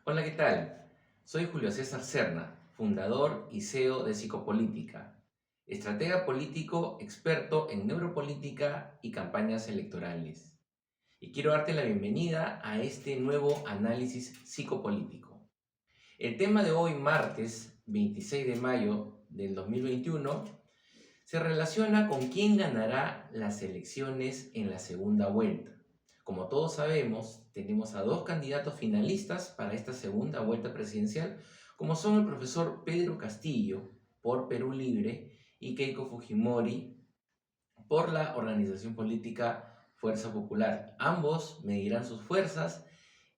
Hola, ¿qué tal? Soy Julio César Serna, fundador y CEO de Psicopolítica, estratega político experto en neuropolítica y campañas electorales. Y quiero darte la bienvenida a este nuevo análisis psicopolítico. El tema de hoy, martes 26 de mayo del 2021, se relaciona con quién ganará las elecciones en la segunda vuelta. Como todos sabemos, tenemos a dos candidatos finalistas para esta segunda vuelta presidencial, como son el profesor Pedro Castillo por Perú Libre y Keiko Fujimori por la organización política Fuerza Popular. Ambos medirán sus fuerzas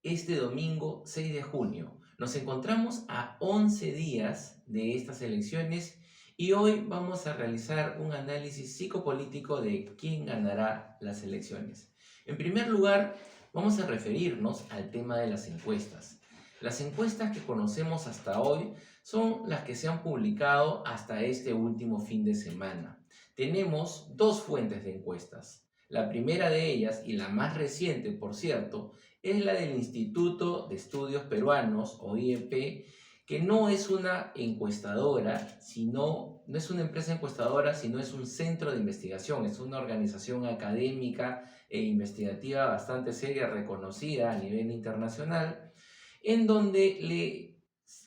este domingo 6 de junio. Nos encontramos a 11 días de estas elecciones y hoy vamos a realizar un análisis psicopolítico de quién ganará las elecciones. En primer lugar, vamos a referirnos al tema de las encuestas. Las encuestas que conocemos hasta hoy son las que se han publicado hasta este último fin de semana. Tenemos dos fuentes de encuestas. La primera de ellas, y la más reciente, por cierto, es la del Instituto de Estudios Peruanos, o IEP, que no es una encuestadora, no es una empresa encuestadora, sino es un centro de investigación, es una organización académica e investigativa bastante seria, reconocida a nivel internacional, en donde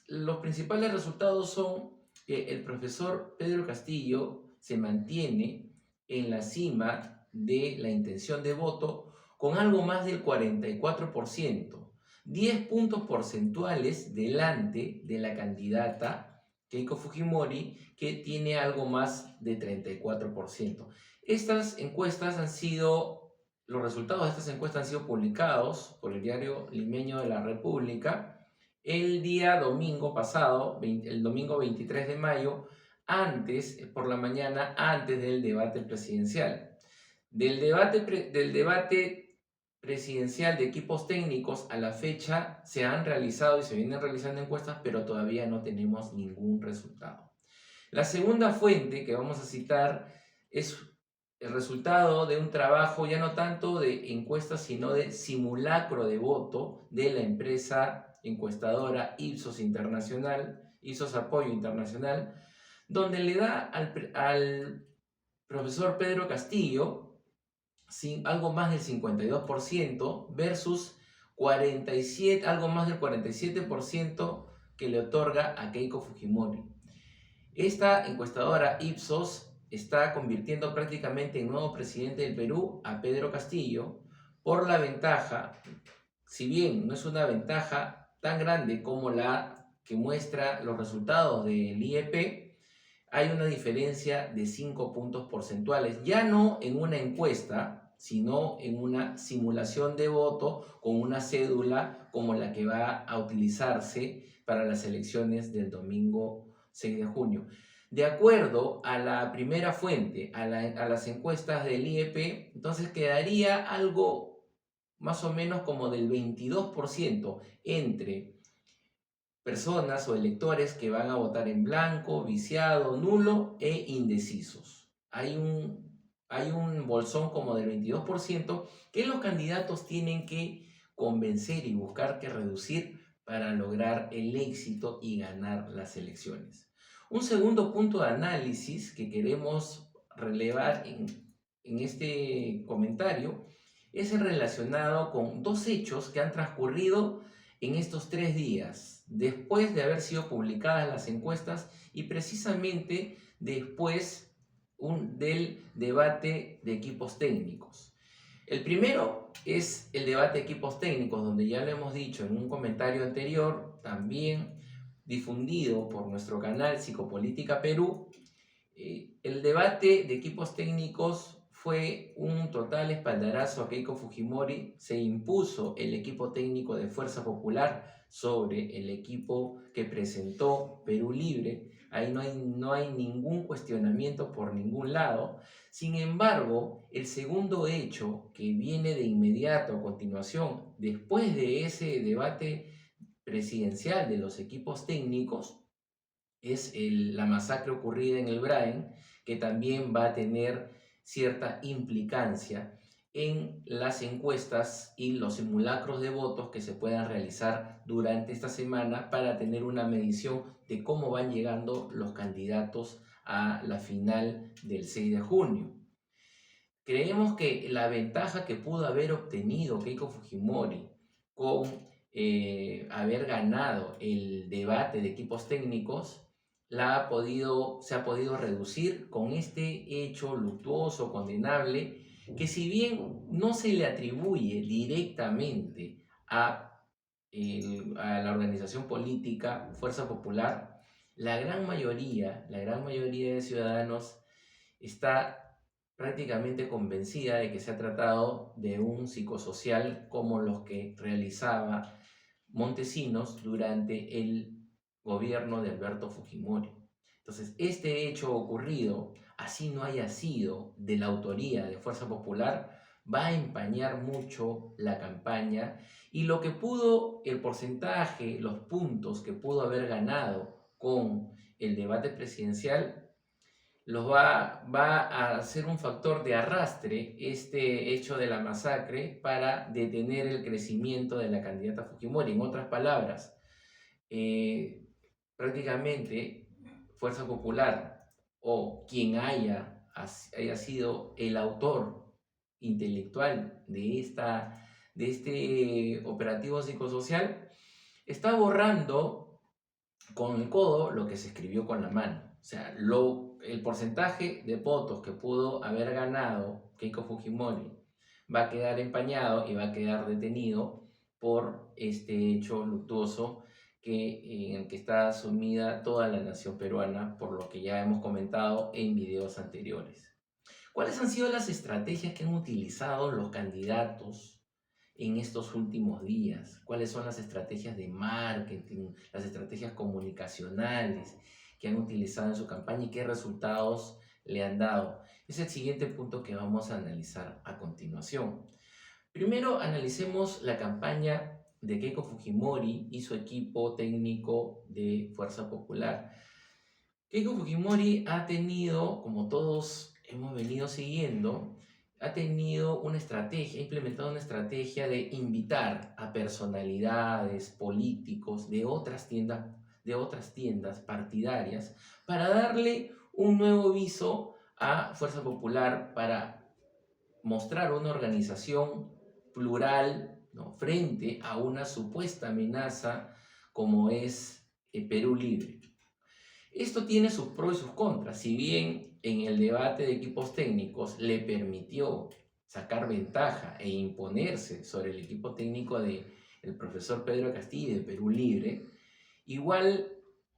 los principales resultados son que el profesor Pedro Castillo se mantiene en la cima de la intención de voto con algo más del 44%, 10 puntos porcentuales delante de la candidata Keiko Fujimori, que tiene algo más de 34%. Estas encuestas han sido, los resultados de estas encuestas han sido publicados por el diario limeño de la República el día domingo pasado, el domingo 23 de mayo, por la mañana, antes del debate presidencial. Del debate presidencial de equipos técnicos a la fecha se han realizado y se vienen realizando encuestas, pero todavía no tenemos ningún resultado. La segunda fuente que vamos a citar es el resultado de un trabajo ya no tanto de encuestas, sino de simulacro de voto de la empresa encuestadora Ipsos Internacional, Ipsos Apoyo Internacional, donde le da al profesor Pedro Castillo algo más del 52% versus 47, algo más del 47% que le otorga a Keiko Fujimori. Esta encuestadora Ipsos está convirtiendo prácticamente en nuevo presidente del Perú a Pedro Castillo por la ventaja, si bien no es una ventaja tan grande como la que muestra los resultados del IEP, hay una diferencia de 5 puntos porcentuales, ya no en una encuesta, sino en una simulación de voto con una cédula como la que va a utilizarse para las elecciones del domingo 6 de junio. De acuerdo a la primera fuente, a las encuestas del IEP, entonces quedaría algo más o menos como del 22% entre personas o electores que van a votar en blanco, viciado, nulo e indecisos. Hay un bolsón como del 22% que los candidatos tienen que convencer y buscar que reducir para lograr el éxito y ganar las elecciones. Un segundo punto de análisis que queremos relevar en este comentario es el relacionado con dos hechos que han transcurrido en estos 3 días, después de haber sido publicadas las encuestas y precisamente después del debate de equipos técnicos. El primero es el debate de equipos técnicos, donde ya lo hemos dicho en un comentario anterior, también difundido por nuestro canal Psicopolítica Perú. El debate de equipos técnicos fue un total espaldarazo a Keiko Fujimori. Se impuso el equipo técnico de Fuerza Popular sobre el equipo que presentó Perú Libre. Ahí no hay ningún cuestionamiento por ningún lado. Sin embargo, el segundo hecho que viene de inmediato a continuación, después de ese debate presidencial de los equipos técnicos, es la masacre ocurrida en el Brain, que también va a tener cierta implicancia en las encuestas y los simulacros de votos que se puedan realizar durante esta semana para tener una medición de cómo van llegando los candidatos a la final del 6 de junio. Creemos que la ventaja que pudo haber obtenido Keiko Fujimori con haber ganado el debate de equipos técnicos se ha podido reducir con este hecho luctuoso, condenable, que si bien no se le atribuye directamente a la organización política Fuerza Popular, la gran mayoría de ciudadanos está prácticamente convencida de que se ha tratado de un psicosocial como los que realizaba Montesinos durante el gobierno de Alberto Fujimori. Entonces, este hecho ocurrido, así no haya sido de la autoría de Fuerza Popular, va a empañar mucho la campaña y lo que pudo, el porcentaje, los puntos que pudo haber ganado con el debate presidencial va a ser un factor de arrastre este hecho de la masacre para detener el crecimiento de la candidata Fujimori. En otras palabras, eh, prácticamente Fuerza Popular o quien haya sido el autor intelectual de este operativo psicosocial, está borrando con el codo lo que se escribió con la mano. O sea, el porcentaje de votos que pudo haber ganado Keiko Fujimori va a quedar empañado y va a quedar detenido por este hecho luctuoso en el que está sumida toda la nación peruana, por lo que ya hemos comentado en videos anteriores. ¿Cuáles han sido las estrategias que han utilizado los candidatos en estos últimos días? ¿Cuáles son las estrategias de marketing, las estrategias comunicacionales que han utilizado en su campaña y qué resultados le han dado? Es el siguiente punto que vamos a analizar a continuación. Primero analicemos la campaña de Keiko Fujimori y su equipo técnico de Fuerza Popular. Keiko Fujimori ha tenido, como todos hemos venido siguiendo, ha tenido una estrategia, ha implementado una estrategia de invitar a personalidades, políticos de otras tiendas partidarias para darle un nuevo viso a Fuerza Popular para mostrar una organización plural, ¿no?, frente a una supuesta amenaza como es Perú Libre. Esto tiene sus pros y sus contras. Si bien en el debate de equipos técnicos le permitió sacar ventaja e imponerse sobre el equipo técnico del profesor Pedro Castillo de Perú Libre, igual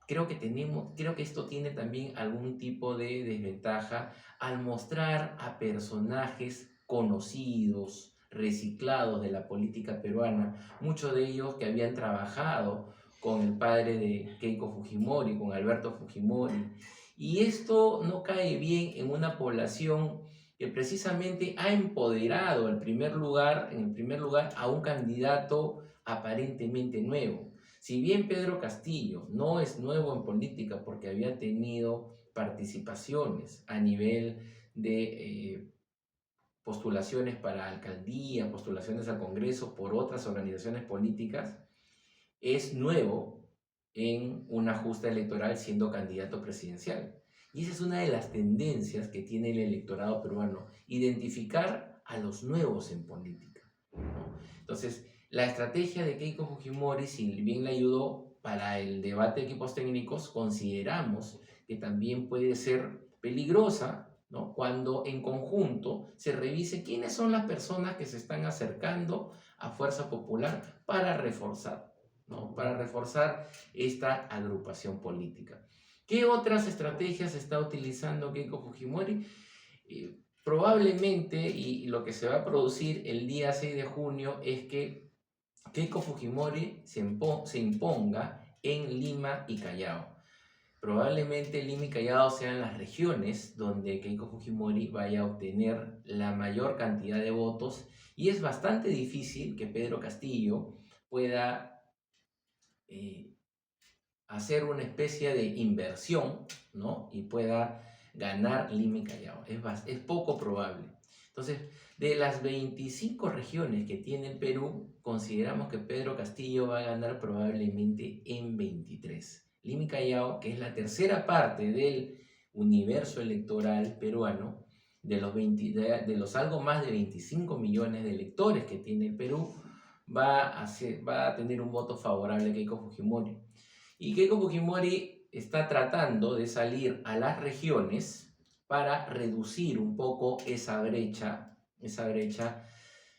creo que esto tiene también algún tipo de desventaja al mostrar a personajes conocidos, reciclados de la política peruana, muchos de ellos que habían trabajado con el padre de Keiko Fujimori, con Alberto Fujimori. Y esto no cae bien en una población que precisamente ha empoderado en primer lugar a un candidato aparentemente nuevo. Si bien Pedro Castillo no es nuevo en política porque había tenido participaciones a nivel de postulaciones para alcaldía, postulaciones al Congreso por otras organizaciones políticas, es nuevo en una justa electoral siendo candidato presidencial. Y esa es una de las tendencias que tiene el electorado peruano, identificar a los nuevos en política, ¿no? Entonces, la estrategia de Keiko Fujimori, si bien le ayudó para el debate de equipos técnicos, consideramos que también puede ser peligrosa, ¿no?, cuando en conjunto se revise quiénes son las personas que se están acercando a Fuerza Popular para reforzar, ¿no?, para reforzar esta agrupación política. ¿Qué otras estrategias está utilizando Keiko Fujimori? Probablemente, y lo que se va a producir el día 6 de junio es que Keiko Fujimori se imponga en Lima y Callao. Probablemente Lima y Callao sean las regiones donde Keiko Fujimori vaya a obtener la mayor cantidad de votos y es bastante difícil que Pedro Castillo pueda hacer una especie de inversión, ¿no?, y pueda ganar Lima y Callao. Es poco probable. Entonces, de las 25 regiones que tiene el Perú, consideramos que Pedro Castillo va a ganar probablemente en 23. Lima y Callao, que es la tercera parte del universo electoral peruano, de los algo más de 25 millones de electores que tiene el Perú, va a tener un voto favorable a Keiko Fujimori. Y Keiko Fujimori está tratando de salir a las regiones para reducir un poco esa brecha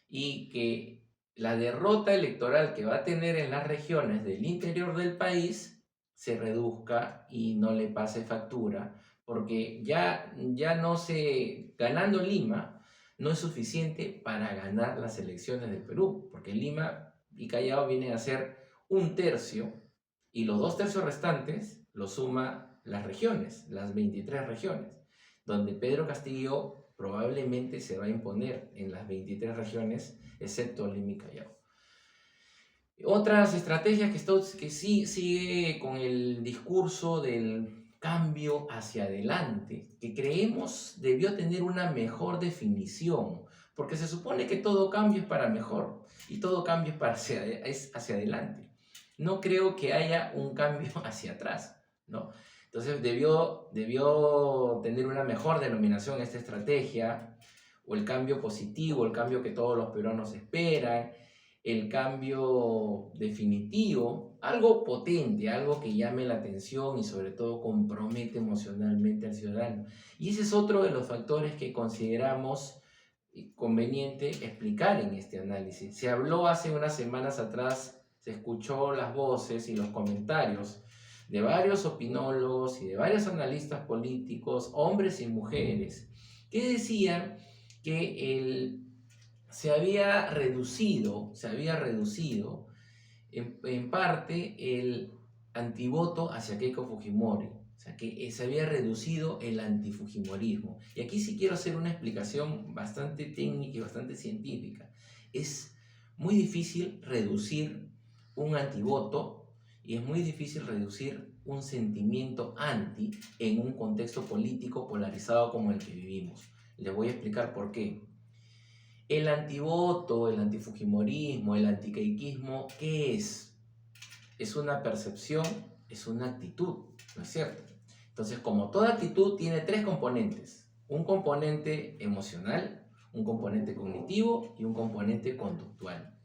y que la derrota electoral que va a tener en las regiones del interior del país se reduzca y no le pase factura, porque ya no se, ganando Lima, no es suficiente para ganar las elecciones del Perú, porque Lima y Callao vienen a ser un tercio y los 2 tercios restantes lo suma las regiones, las 23 regiones, donde Pedro Castillo probablemente se va a imponer en las 23 regiones, excepto Lima y Callao. Otras estrategias que sí sigue con el discurso del cambio hacia adelante, que creemos debió tener una mejor definición, porque se supone que todo cambio es para mejor y todo cambio es hacia adelante. No creo que haya un cambio hacia atrás, ¿no? Entonces debió tener una mejor denominación esta estrategia, o el cambio positivo, el cambio que todos los peruanos esperan, el cambio definitivo, algo potente, algo que llame la atención y sobre todo compromete emocionalmente al ciudadano. Y ese es otro de los factores que consideramos conveniente explicar en este análisis. Se habló hace unas semanas atrás, se escuchó las voces y los comentarios de varios opinólogos y de varios analistas políticos, hombres y mujeres, que decían que se había reducido en parte el antivoto hacia Keiko Fujimori. O sea, que se había reducido el antifujimorismo. Y aquí sí quiero hacer una explicación bastante técnica y bastante científica. Es muy difícil reducir un antivoto y es muy difícil reducir un sentimiento anti en un contexto político polarizado como el que vivimos. Les voy a explicar por qué. El antivoto, el antifujimorismo, el antiqueiquismo, ¿qué es? Es una percepción, es una actitud, ¿no es cierto? Entonces, como toda actitud tiene 3 componentes. Un componente emocional, un componente cognitivo y un componente conductual.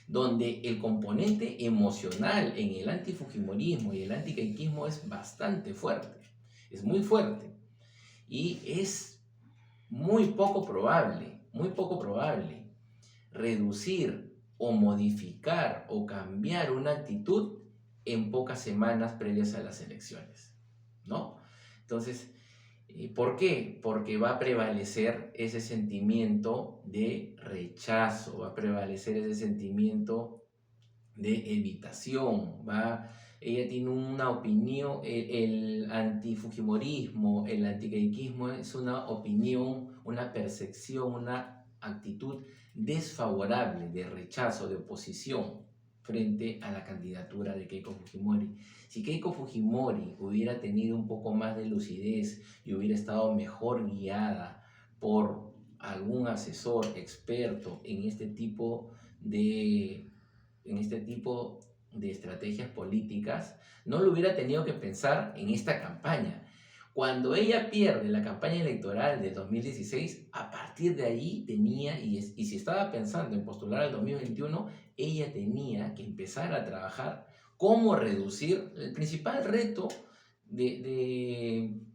Donde el componente emocional en el antifujimorismo y el antiqueiquismo es bastante fuerte, es muy fuerte y es muy poco probable reducir o modificar o cambiar una actitud en pocas semanas previas a las elecciones, ¿no? Entonces, ¿por qué? Porque va a prevalecer ese sentimiento de rechazo, va a prevalecer ese sentimiento de evitación, ella tiene una opinión, el antifujimorismo, el antiqueiquismo es una opinión, una percepción, una actitud desfavorable, de rechazo, de oposición frente a la candidatura de Keiko Fujimori. Si Keiko Fujimori hubiera tenido un poco más de lucidez y hubiera estado mejor guiada por algún asesor experto en este tipo de estrategias políticas, no lo hubiera tenido que pensar en esta campaña. Cuando ella pierde la campaña electoral de 2016, a partir de ahí tenía, y si estaba pensando en postular al 2021, ella tenía que empezar a trabajar cómo reducir el principal reto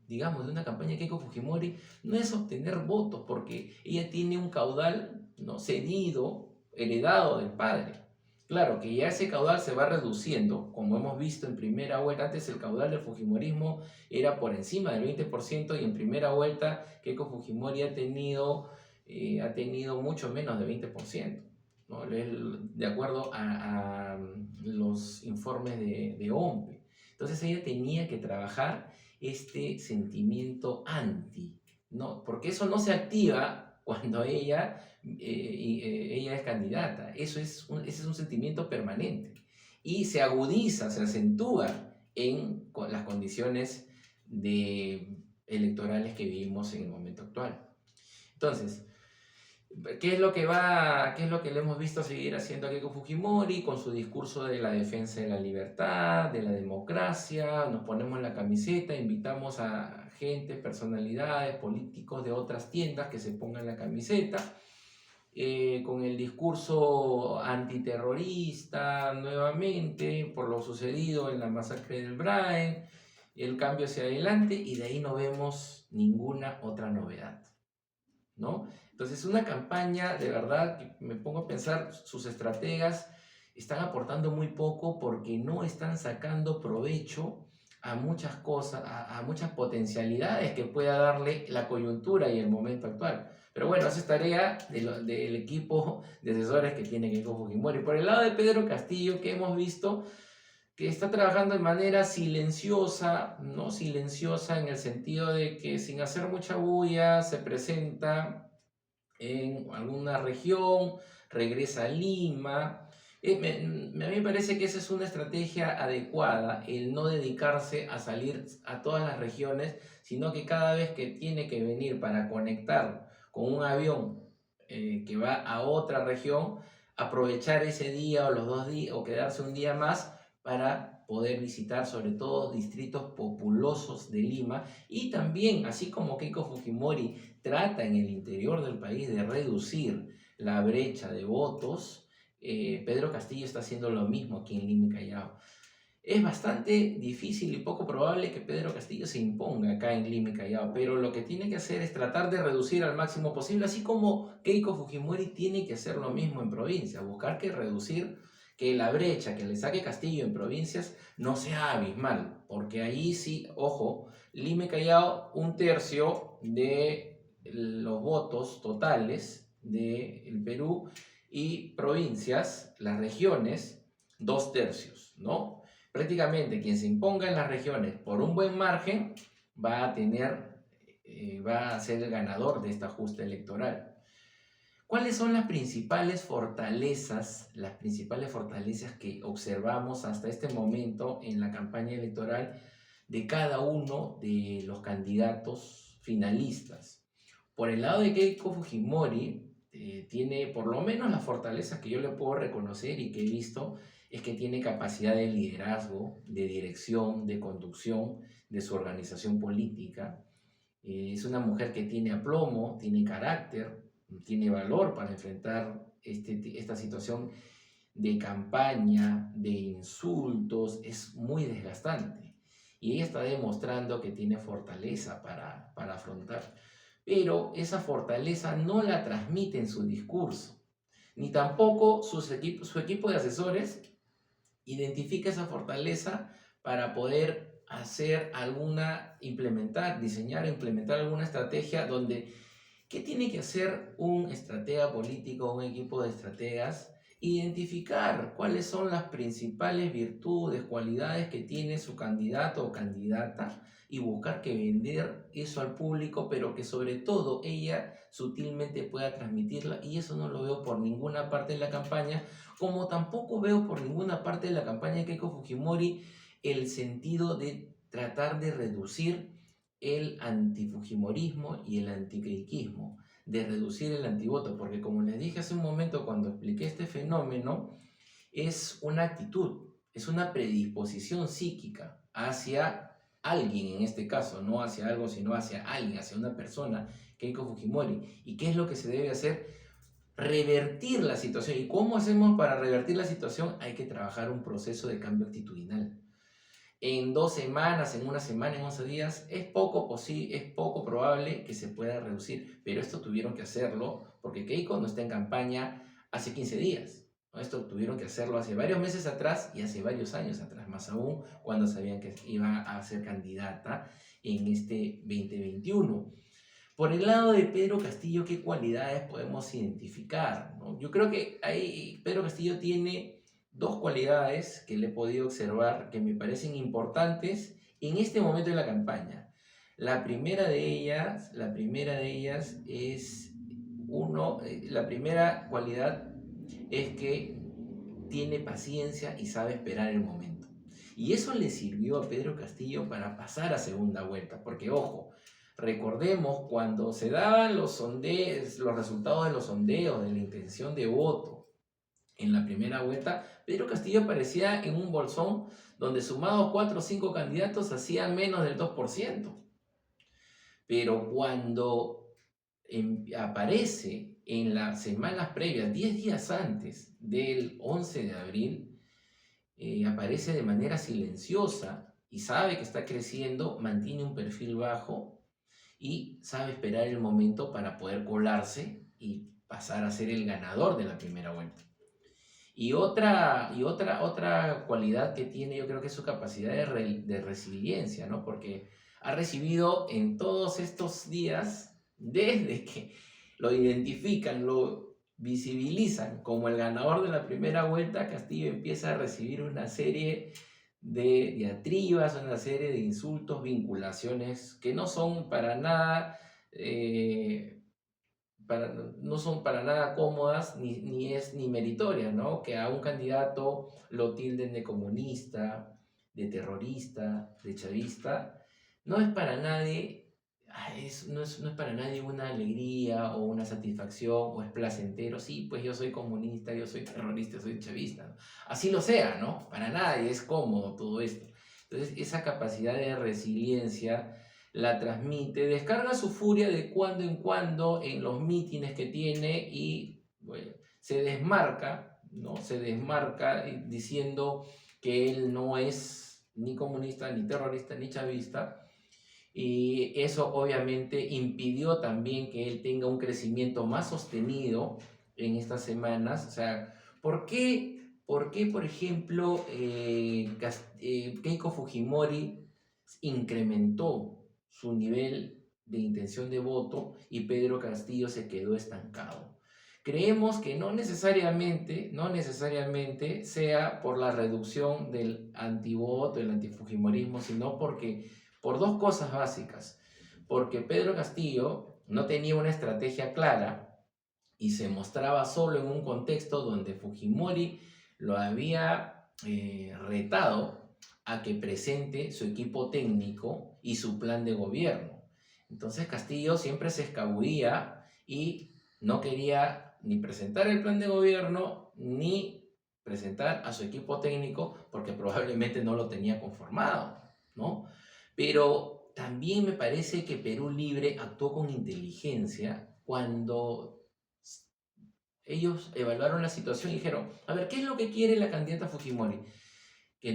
digamos, de una campaña de Keiko Fujimori, no es obtener votos, porque ella tiene un caudal, ¿no?, cedido, heredado del padre. Claro que ya ese caudal se va reduciendo, como hemos visto en primera vuelta. Antes el caudal del fujimorismo era por encima del 20% y en primera vuelta Keiko Fujimori ha tenido mucho menos de 20%, ¿no? De acuerdo a los informes de OMPE. Entonces ella tenía que trabajar este sentimiento anti, ¿no? Porque eso no se activa cuando ella es candidata. Ese es un sentimiento permanente y se agudiza, se acentúa en las condiciones electorales que vivimos en el momento actual. Entonces, qué es lo que le hemos visto seguir haciendo a Keiko Fujimori con su discurso de la defensa de la libertad, de la democracia? Nos ponemos la camiseta, invitamos a gente, personalidades, políticos de otras tiendas que se pongan la camiseta, con el discurso antiterrorista nuevamente por lo sucedido en la masacre del Brain, el cambio hacia adelante, y de ahí no vemos ninguna otra novedad, ¿no? Entonces, una campaña, de verdad, que me pongo a pensar, sus estrategas están aportando muy poco porque no están sacando provecho a muchas cosas, a muchas potencialidades que pueda darle la coyuntura y el momento actual. Pero bueno, esa es tarea del equipo de asesores que tiene Keiko Fujimori. Por el lado de Pedro Castillo, que hemos visto que está trabajando de manera silenciosa, no silenciosa en el sentido de que sin hacer mucha bulla se presenta en alguna región, regresa a Lima. A mí me parece que esa es una estrategia adecuada, el no dedicarse a salir a todas las regiones, sino que cada vez que tiene que venir para conectar con un avión que va a otra región, aprovechar ese día o los 2 días o quedarse un día más para poder visitar sobre todo distritos populosos de Lima, y también, así como Keiko Fujimori trata en el interior del país de reducir la brecha de votos, Pedro Castillo está haciendo lo mismo aquí en Lima y Callao. Es bastante difícil y poco probable que Pedro Castillo se imponga acá en Lima y Callao, pero lo que tiene que hacer es tratar de reducir al máximo posible, así como Keiko Fujimori tiene que hacer lo mismo en provincia, buscar que reducir, que la brecha que le saque Castillo en provincias no sea abismal, porque ahí sí, ojo, Lima y Callao, 1/3 de los votos totales del Perú, y provincias, las regiones, 2/3, ¿no? Prácticamente quien se imponga en las regiones por un buen margen va a va a ser el ganador de esta justa electoral. ¿Cuáles son las principales fortalezas que observamos hasta este momento en la campaña electoral de cada uno de los candidatos finalistas? Por el lado de Keiko Fujimori, tiene por lo menos las fortalezas que yo le puedo reconocer y que he visto, es que tiene capacidad de liderazgo, de dirección, de conducción de su organización política. Es una mujer que tiene aplomo, tiene carácter, tiene valor para enfrentar esta situación de campaña, de insultos. Es muy desgastante. Y ella está demostrando que tiene fortaleza para afrontar. Pero esa fortaleza no la transmite en su discurso, ni tampoco su equipo de asesores identifica esa fortaleza para poder diseñar e implementar alguna estrategia donde, ¿qué tiene que hacer un estratega político, un equipo de estrategas? Identificar cuáles son las principales virtudes, cualidades que tiene su candidato o candidata, y buscar que vender eso al público, pero que sobre todo ella sutilmente pueda transmitirla, y eso no lo veo por ninguna parte de la campaña, como tampoco veo por ninguna parte de la campaña de Keiko Fujimori el sentido de tratar de reducir el antifujimorismo y el antiqueiquismo, de reducir el antivoto, porque como les dije hace un momento cuando expliqué este fenómeno, es una actitud, es una predisposición psíquica hacia alguien, en este caso, no hacia algo, sino hacia alguien, hacia una persona, Keiko Fujimori. ¿Y qué es lo que se debe hacer? Revertir la situación. ¿Y cómo hacemos para revertir la situación? Hay que trabajar un proceso de cambio actitudinal. En 2 semanas, en una semana, en 11 días, es poco probable que se pueda reducir. Pero esto tuvieron que hacerlo porque Keiko no está en campaña hace 15 días. ¿No? Esto tuvieron que hacerlo hace varios meses atrás y hace varios años atrás, más aún cuando sabían que iba a ser candidata en este 2021. Por el lado de Pedro Castillo, ¿qué cualidades podemos identificar? ¿No? Yo creo que Pedro Castillo tiene dos cualidades que le he podido observar que me parecen importantes en este momento de la campaña. La primera de ellas la primera cualidad es que tiene paciencia y sabe esperar el momento. Y eso le sirvió a Pedro Castillo para pasar a segunda vuelta, porque ojo, Recordemos cuando se daban los sondeos, los resultados de los sondeos de la intención de voto en la primera vuelta, Pedro Castillo aparecía en un bolsón donde sumados 4 o 5 candidatos hacían menos del 2%. Pero cuando aparece en las semanas previas, 10 días antes del 11 de abril, aparece de manera silenciosa y sabe que está creciendo, mantiene un perfil bajo y sabe esperar el momento para poder colarse y pasar a ser el ganador de la primera vuelta. Y otra cualidad que tiene, yo creo que es su capacidad de resiliencia, ¿no? Porque ha recibido en todos estos días, desde que lo identifican, lo visibilizan como el ganador de la primera vuelta, Castillo empieza a recibir una serie de diatribas, una serie de insultos, vinculaciones que no son para nada no son para nada cómodas ni meritorias, ¿no? Que a un candidato lo tilden de comunista, de terrorista, de chavista, no es para nadie, no es para nadie una alegría o una satisfacción o es placentero. Sí, pues yo soy comunista, yo soy terrorista, soy chavista, ¿no? Así lo sea, ¿no? Para nadie es cómodo todo esto. Entonces, esa capacidad de resiliencia la transmite, descarga su furia de cuando en cuando en los mítines que tiene y bueno, se desmarca, ¿no? Se desmarca diciendo que él no es ni comunista, ni terrorista, ni chavista. Y eso obviamente impidió también que él tenga un crecimiento más sostenido en estas semanas. O sea, por ejemplo, Keiko Fujimori incrementó su nivel de intención de voto y Pedro Castillo se quedó estancado? Creemos que no necesariamente sea por la reducción del antivoto, el antifujimorismo, sino por dos cosas básicas. Porque Pedro Castillo no tenía una estrategia clara y se mostraba solo en un contexto donde Fujimori lo había retado a que presente su equipo técnico y su plan de gobierno. Entonces Castillo siempre se escabullía y no quería ni presentar el plan de gobierno ni presentar a su equipo técnico porque probablemente no lo tenía conformado, ¿no? Pero también me parece que Perú Libre actuó con inteligencia cuando ellos evaluaron la situación y dijeron, a ver, ¿qué es lo que quiere la candidata Fujimori? Que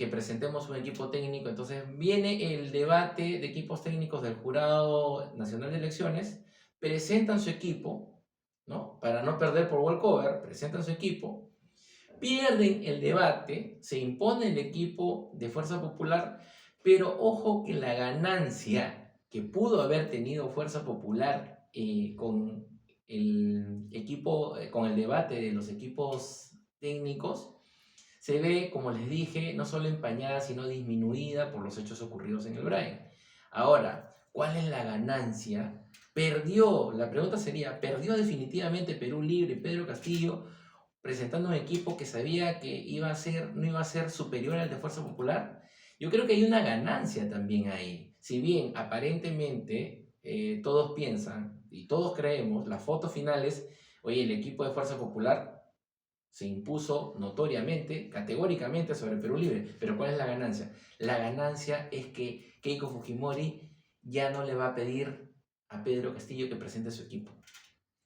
presentemos un equipo técnico. Entonces viene el debate de equipos técnicos del Jurado Nacional de Elecciones, presentan su equipo, ¿no? Para no perder por walkover, presentan su equipo, pierden el debate, se impone el equipo de Fuerza Popular, pero ojo que la ganancia que pudo haber tenido Fuerza Popular con el equipo, con el debate de los equipos técnicos, se ve, como les dije, no solo empañada, sino disminuida por los hechos ocurridos en el Brain. Ahora, ¿cuál es la ganancia? La pregunta sería, ¿perdió definitivamente Perú Libre, Pedro Castillo, presentando un equipo que sabía que no iba a ser superior al de Fuerza Popular? Yo creo que hay una ganancia también ahí. Si bien aparentemente todos piensan y todos creemos, las fotos finales, oye, el equipo de Fuerza Popular se impuso notoriamente, categóricamente sobre Perú Libre. Pero ¿cuál es la ganancia? La ganancia es que Keiko Fujimori ya no le va a pedir a Pedro Castillo que presente su equipo.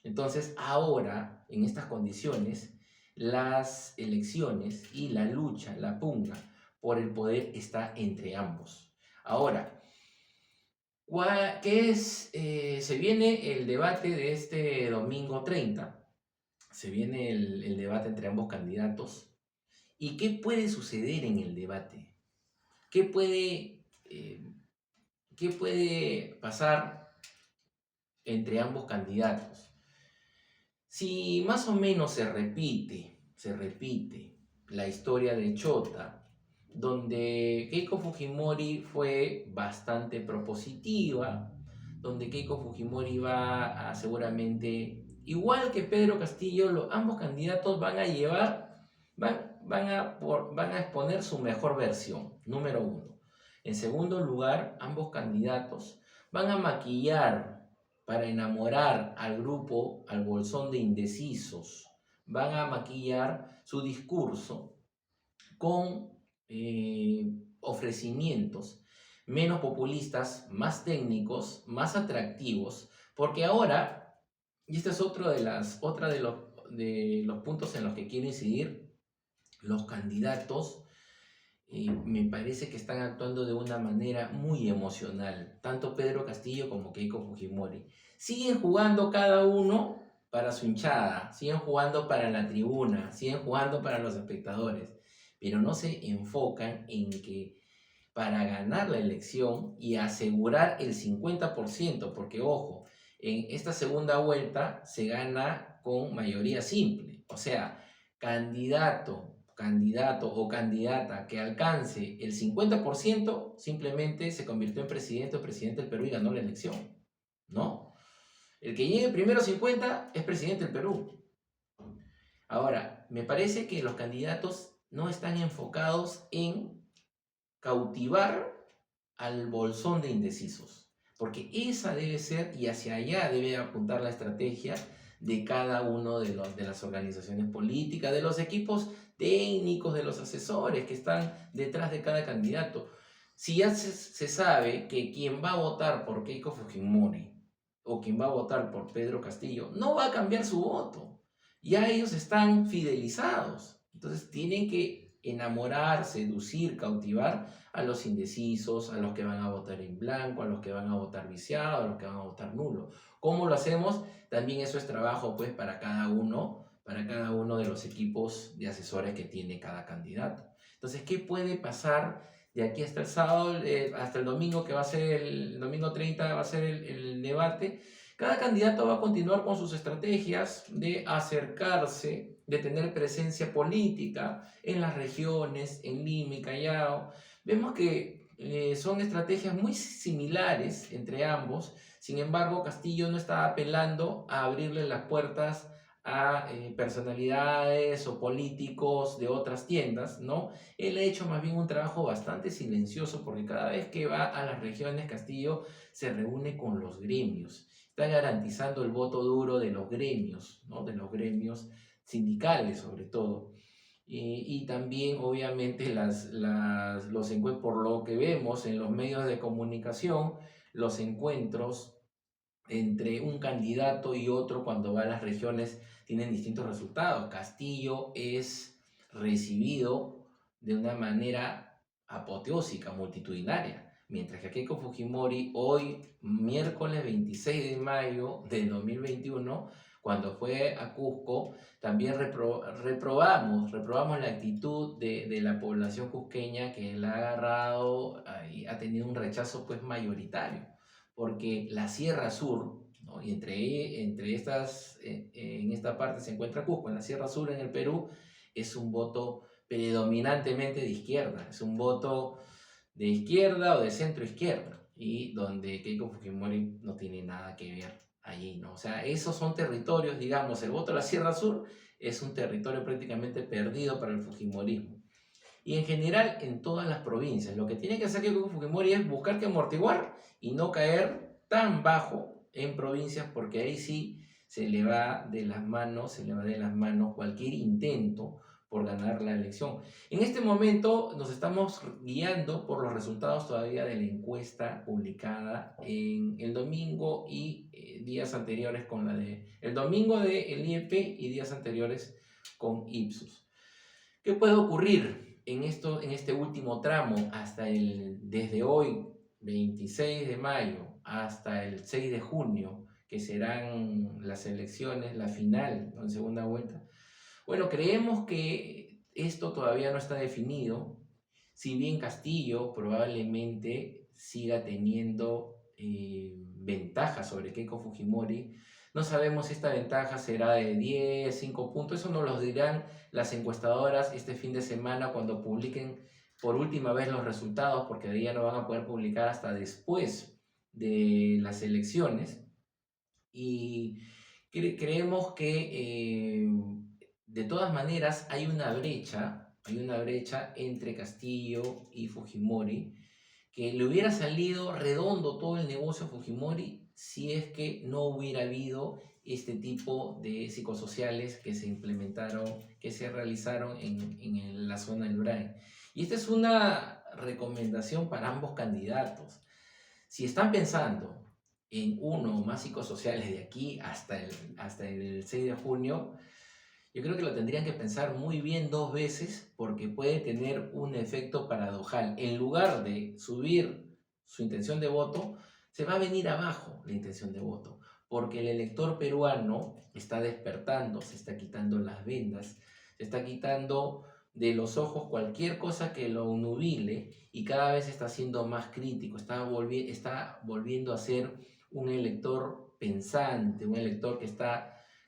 Entonces, ahora, en estas condiciones, las elecciones y la lucha, la pugna por el poder está entre ambos. Ahora, se viene el debate de este domingo 30. Se viene el debate entre ambos candidatos. ¿Y qué puede suceder en el debate? ¿Qué puede pasar entre ambos candidatos? Si más o menos se repite la historia de Chota, donde Keiko Fujimori fue bastante propositiva, donde Keiko Fujimori va a seguramente, igual que Pedro Castillo, ambos candidatos van a exponer su mejor versión, número uno. En segundo lugar, ambos candidatos van a maquillar para enamorar al grupo, al bolsón de indecisos, van a maquillar su discurso con ofrecimientos menos populistas, más técnicos, más atractivos, porque ahora, y este es otra de los puntos en los que quiero incidir, los candidatos me parece que están actuando de una manera muy emocional, tanto Pedro Castillo como Keiko Fujimori. Siguen jugando cada uno para su hinchada, siguen jugando para la tribuna, siguen jugando para los espectadores, pero no se enfocan en que para ganar la elección y asegurar el 50%, porque ojo, en esta segunda vuelta se gana con mayoría simple, o sea, candidato o candidata que alcance el 50% simplemente se convirtió en presidente o presidente del Perú y ganó la elección, ¿no? El que llegue primero a 50 es presidente del Perú. Ahora, me parece que los candidatos no están enfocados en cautivar al bolsón de indecisos, porque esa debe ser y hacia allá debe apuntar la estrategia de cada uno de las organizaciones políticas, de los equipos técnicos, de los asesores que están detrás de cada candidato. Si ya se sabe que quien va a votar por Keiko Fujimori o quien va a votar por Pedro Castillo no va a cambiar su voto, ya ellos están fidelizados, entonces tienen que enamorar, seducir, cautivar a los indecisos, a los que van a votar en blanco, a los que van a votar viciado, a los que van a votar nulo. ¿Cómo lo hacemos? También eso es trabajo pues para cada uno de los equipos de asesores que tiene cada candidato. Entonces, ¿qué puede pasar de aquí hasta el sábado, hasta el domingo, que va a ser el domingo 30, va a ser el debate? Cada candidato va a continuar con sus estrategias de acercarse, de tener presencia política en las regiones, en Lima y Callao. Vemos que son estrategias muy similares entre ambos. Sin embargo, Castillo no está apelando a abrirle las puertas a personalidades o políticos de otras tiendas, ¿no? Él ha hecho más bien un trabajo bastante silencioso porque cada vez que va a las regiones, Castillo se reúne con los gremios. Está garantizando el voto duro de los gremios, ¿no? De los gremios sindicales sobre todo. Y también obviamente por lo que vemos en los medios de comunicación, los encuentros entre un candidato y otro cuando va a las regiones tienen distintos resultados. Castillo es recibido de una manera apoteósica, multitudinaria, mientras que Keiko Fujimori hoy, miércoles 26 de mayo del 2021, cuando fue a Cusco, también reprobamos la actitud de la población cusqueña que la ha agarrado y ha tenido un rechazo pues mayoritario porque la Sierra Sur, ¿no? Y entre estas, en esta parte se encuentra Cusco, en la Sierra Sur en el Perú, es un voto predominantemente de izquierda, es un voto de izquierda o de centro izquierda, y donde Keiko Fujimori no tiene nada que ver allí, ¿no? O sea, esos son territorios, digamos, el voto de la Sierra Sur es un territorio prácticamente perdido para el Fujimorismo. Y en general en todas las provincias. Lo que tiene que hacer Keiko Fujimori es buscar que amortiguar y no caer tan bajo en provincias porque ahí sí se le va de las manos, se le va de las manos cualquier intento por ganar la elección. En este momento nos estamos guiando por los resultados todavía de la encuesta publicada en el domingo y días anteriores con la de el domingo del IEP y días anteriores con Ipsos. ¿Qué puede ocurrir en este último tramo desde hoy, 26 de mayo, hasta el 6 de junio, que serán las elecciones, la final, ¿no? En segunda vuelta? Bueno, creemos que esto todavía no está definido, si bien Castillo probablemente siga teniendo ventaja sobre Keiko Fujimori. No sabemos si esta ventaja será de 10, 5 puntos, eso nos lo dirán las encuestadoras este fin de semana cuando publiquen por última vez los resultados, porque de ahí ya no van a poder publicar hasta después de las elecciones. Y creemos que de todas maneras hay una brecha entre Castillo y Fujimori que le hubiera salido redondo todo el negocio a Fujimori si es que no hubiera habido este tipo de psicosociales que se implementaron, que se realizaron en la zona del Brain. Y esta es una recomendación para ambos candidatos. Si están pensando en uno o más psicosociales de aquí hasta el 6 de junio, yo creo que lo tendrían que pensar muy bien dos veces porque puede tener un efecto paradojal. En lugar de subir su intención de voto, se va a venir abajo la intención de voto, porque el elector peruano está despertando, se está quitando las vendas, se está quitando de los ojos cualquier cosa que lo nubile y cada vez está siendo más crítico, está volviendo a ser un elector pensante, un elector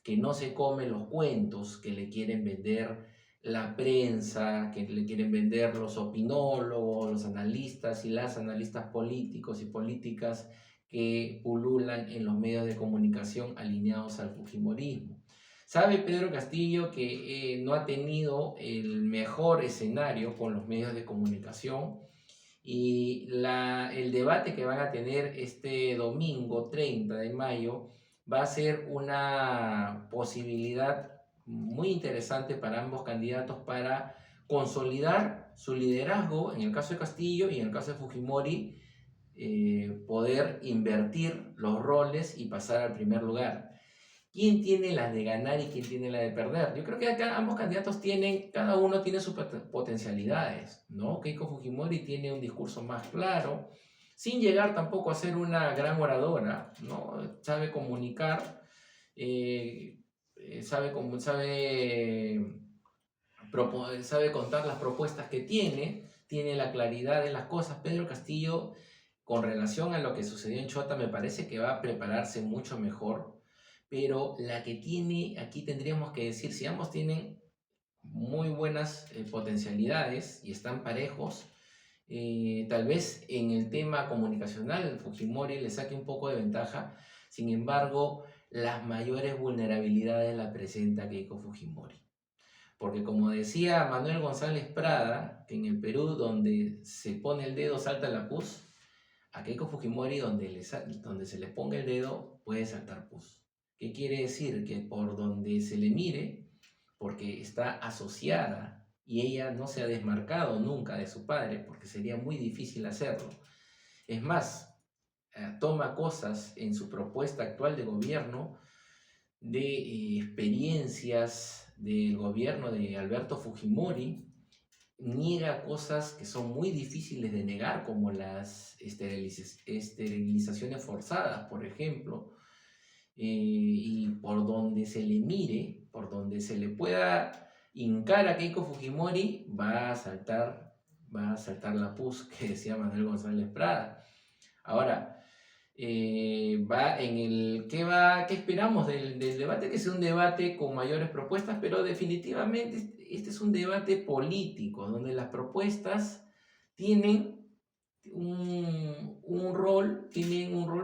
que no se come los cuentos que le quieren vender la prensa, que le quieren vender los opinólogos, los analistas y las analistas políticos y políticas que pululan en los medios de comunicación alineados al fujimorismo. Sabe Pedro Castillo que no ha tenido el mejor escenario con los medios de comunicación y el debate que van a tener este domingo 30 de mayo va a ser una posibilidad muy interesante para ambos candidatos para consolidar su liderazgo en el caso de Castillo y en el caso de Fujimori, poder invertir los roles y pasar al primer lugar. ¿Quién tiene las de ganar y quién tiene la de perder? Yo creo que acá ambos candidatos cada uno tiene sus potencialidades, ¿no? Keiko Fujimori tiene un discurso más claro, sin llegar tampoco a ser una gran oradora, ¿no? Sabe comunicar, sabe contar las propuestas que tiene la claridad de las cosas. Pedro Castillo, con relación a lo que sucedió en Chota, me parece que va a prepararse mucho mejor, pero la que tiene, aquí tendríamos que decir, si ambos tienen muy buenas potencialidades y están parejos, tal vez en el tema comunicacional Fujimori le saque un poco de ventaja, sin embargo, las mayores vulnerabilidades las presenta Keiko Fujimori. Porque como decía Manuel González Prada, que en el Perú donde se pone el dedo salta la pus, a Keiko Fujimori donde se le ponga el dedo puede saltar pus. ¿Qué quiere decir? Que por donde se le mire, porque está asociada y ella no se ha desmarcado nunca de su padre, porque sería muy difícil hacerlo. Es más, toma cosas en su propuesta actual de gobierno de experiencias del gobierno de Alberto Fujimori, niega cosas que son muy difíciles de negar, como las esterilizaciones forzadas, por ejemplo, y por donde se le mire, por donde se le pueda hincar a Keiko Fujimori, va a saltar la pus que decía Manuel González Prada. Ahora, ¿qué esperamos del debate? Que sea un debate con mayores propuestas, pero definitivamente este es un debate político, donde las propuestas tienen un rol,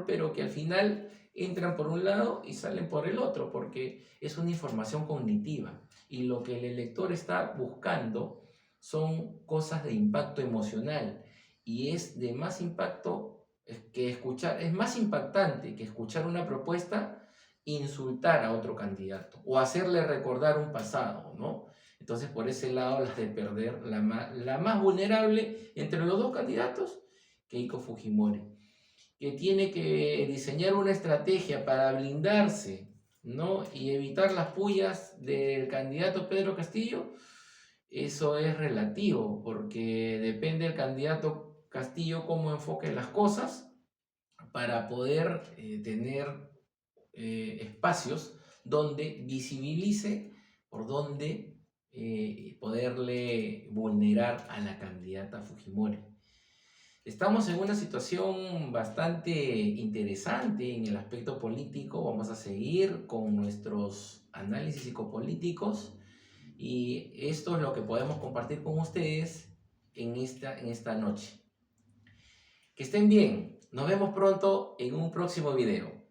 pero que al final entran por un lado y salen por el otro, porque es una información cognitiva. Y lo que el elector está buscando son cosas de impacto emocional. Y es de más impacto es más impactante que escuchar una propuesta insultar a otro candidato o hacerle recordar un pasado, ¿no? Entonces, por ese lado, las de perder, la más vulnerable entre los dos candidatos, Keiko Fujimori, que tiene que diseñar una estrategia para blindarse, ¿no? Y evitar las pullas del candidato Pedro Castillo. Eso es relativo, porque depende del candidato Castillo cómo enfoque las cosas para poder tener espacios donde visibilice por donde poderle vulnerar a la candidata Fujimori. Estamos en una situación bastante interesante en el aspecto político. Vamos a seguir con nuestros análisis psicopolíticos y esto es lo que podemos compartir con ustedes en esta noche. Que estén bien. Nos vemos pronto en un próximo video.